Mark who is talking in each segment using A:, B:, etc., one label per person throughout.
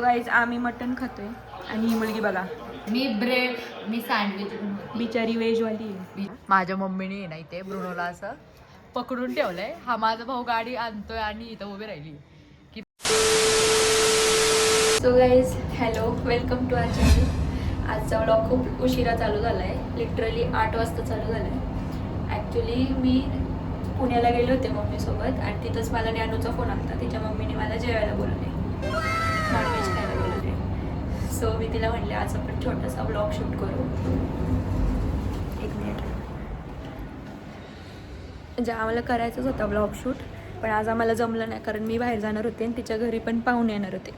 A: Guys आम्ही मटण खातोय आणि ही मुलगी बघा
B: मी ब्रेड मी सँडविच
A: बिचारी व्हेजवाली आहे.
B: माझ्या मम्मीने ना इथे ब्रुनोला असं पकडून ठेवलंय. हा माझा भाऊ गाडी आणतोय आणि इथं उभी राहिली.
A: So guys hello welcome to our channel. आजचा व्लॉग खूप उशिरा चालू झाला आहे. लिटरली 8 वाजता चालू झाला आहे. ॲक्च्युली मी पुण्याला गेले होते मम्मीसोबत आणि तिथंच मला ज्ञानूचा फोन आला. तिच्या मम्मीने मला जेवायला बोलवले, नॉनव्हेज खायला बोलवले. सो मी तिला म्हणले आज आपण छोटासा व्लॉग शूट करू. एक मिनिट. म्हणजे आम्हाला करायचंच होता व्लॉग शूट, पण आज आम्हाला जमलं नाही कारण मी बाहेर जाणार होते आणि तिच्या घरी पण पाहुणे येणार होते.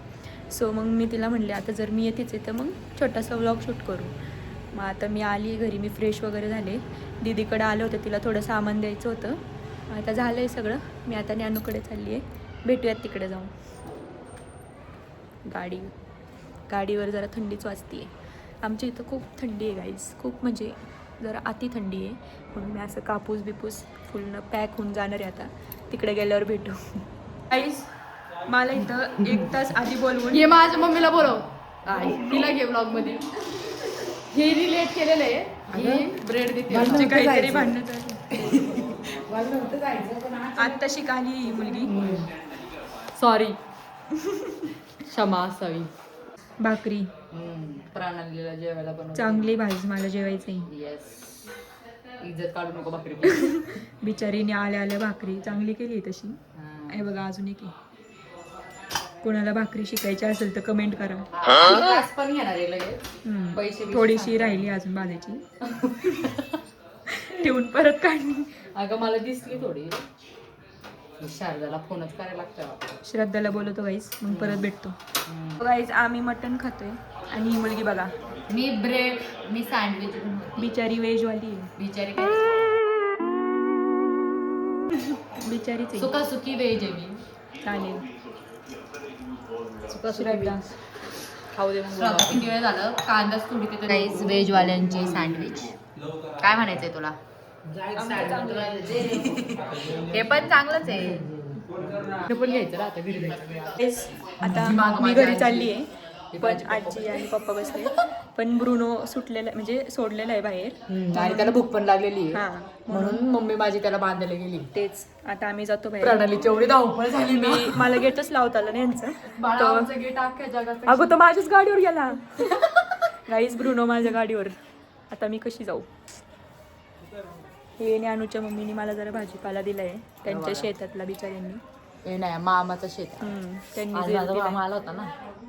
A: सो मग मी तिला म्हणले आता जर मी येतेच आहे तर मग छोटासा व्लॉग शूट करू. मग आता मी आली घरी, मी फ्रेश वगैरे झाले. दीदीकडे आलं होतं, तिला थोडं सामान द्यायचं होतं. आता झालं आहे सगळं. मी आता ज्ञानूकडे चालली आहे. भेटूयात तिकडे जाऊन. गाडीवर जरा थंडीच वाजते आहे. आमच्या इथं खूप थंडी आहे गाईज, खूप म्हणजे जरा अति थंडी आहे. म्हणून मी असं कापूस बिपूस पूर्ण पॅक होऊन जाणार आहे. आता तिकडे गेल्यावर भेटू. गाईज मला इथं 1 तास आधी बोलवून
B: हे माझ्या मम्मीला बोलव, तिला घे ब्लॉग मध्ये. हे रिलेट केलेलं आहे. ही ब्रेड देते
A: काहीतरी भांडण आत्ता शिकाली ही मुलगी.
B: सॉरी, क्षमा असावी.
A: भाकरी
B: प्रणालीला जेवायला बनव.
A: चांगली भाजी, मला जेवायचंय.
B: येस, इज्जत काढू नको भाकरी.
A: बिचारीने आल्या आल्या भाकरी चांगली केली तशी. हे बघा अजून एक आहे. कोणाला भाकरी शिकायची असेल तर कमेंट करा.
B: क्लास पण घेणार आहे लगेच. पैसे
A: थोडीशी राहिली अजून बाजाची. ठेवून परत काढली.
B: अगं मला दिसली थोडी. शारदाला फोनच करायला लागतं.
A: श्रद्धाला बोलवतो गाईस, मग परत भेटतो. गाईस आम्ही मटण खातोय आणि ही मुलगी बघा
B: मी ब्रेड मी सँडविच.
A: बिचारी व्हेजवाली आहे.
B: बिचारी काय
A: बिचारीच आहे.
B: सुका सुकी व्हेज आहे मी.
A: चालेल.
B: श्रद्धा खाऊ दे. किती वेळ झालं कांदाच थोडी तिथे. गाईस व्हेज वाल्यांचे सँडविच. काय म्हणायचंय तुला? हे पण चांगलंच आहे. हे पण घ्यायचं ना आता घरी जायचं.
A: आता मी घरी चालली आहे, पण आजी आणि पप्पा बसले. पण ब्रुनो सुटलेला म्हणजे सोडलेला आहे बाहेर
B: आणि त्याला भूक पण लागलेली आहे.
A: हां,
B: म्हणून मम्मी माझी त्याला बांधायला गेली.
A: तेच आता आम्ही जातो बाहेर.
B: प्रणालीची एवढी धावपळ झाली.
A: मी मला गेटच लावता आलं नाही यांचं.
B: आमचं गेट अख्ख्या जगात.
A: अगं तो माझ्याच गाडीवर गेला. गाईस ब्रुनो माझ्या गाडीवर. आता मी कशी जाऊ? हे ज्ञानूच्या मम्मीने मला जरा भाजीपाला दिलाय त्यांच्या शेतातला बिचाऱ्यांनी.
B: हे नाही मामाचं शेत.
A: त्यांनी
B: मामा आला होता ना.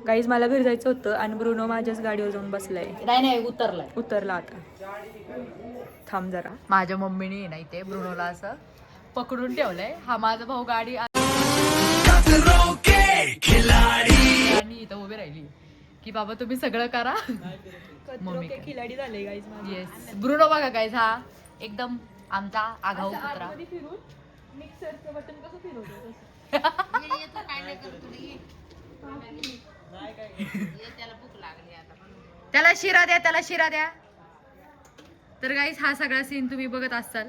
A: गाईज मला घरी जायचं होतं आणि ब्रुनो माझ्याच गाडीवर जाऊन बसलाय.
B: नाही
A: उतरला आता. थांब जरा.
B: माझ्या मम्मीने ना इथे ब्रुनोला असं पकडून ठेवलंय. हा माझा भाऊ गाडी आणि इथं उभी राहिली की बाबा तुम्ही सगळं करा. मम्मी
A: खिलाडी झाले गाईज.
B: येस, ब्रुनो बघा गाईज, हा एकदम आमचा आगाऊ कुत्रा.
A: मिक्सरचं बटन कसं फिरवतो
B: त्याला शिरा द्या. तर गाईस हा सगळा सीन तुम्ही बघत असाल.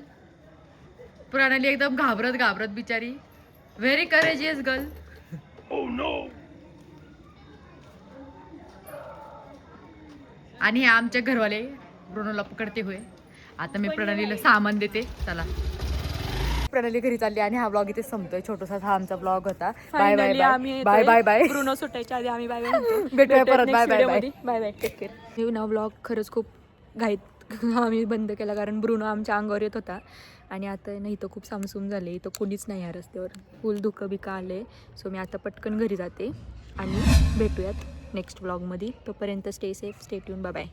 B: प्रणाली एकदम घाबरत बिचारी. Very courageous girl. आणि हे आमचे घरवाले ब्रुनोला पकडते होय. आता मी प्रणालीला सामान देते. चला, प्रणाली घरी चालली आणि हा ब्लॉग इथे संपतोय. छोटासा हा आमचा ब्लॉग होता. Bye bye bye bye bye.
A: Bruno सुटायच्या आधी आम्ही बाय बाय म्हणतो.
B: भेटूया परत. Bye bye bye
A: bye bye. Take care. हे ना व्लॉग खरंच खूप घाईत आम्ही बंद केला कारण ब्रुनो आमच्या अंगावर येत होता. आणि आता नाही तर खूप सामसूम झाले. इथं कोणीच नाही या रस्त्यावर. फुल धुकं बिका आले. सो मी आता पटकन घरी जाते आणि भेटूयात नेक्स्ट व्लॉगमध्ये. तोपर्यंत stay safe, stay tune. Bye bye.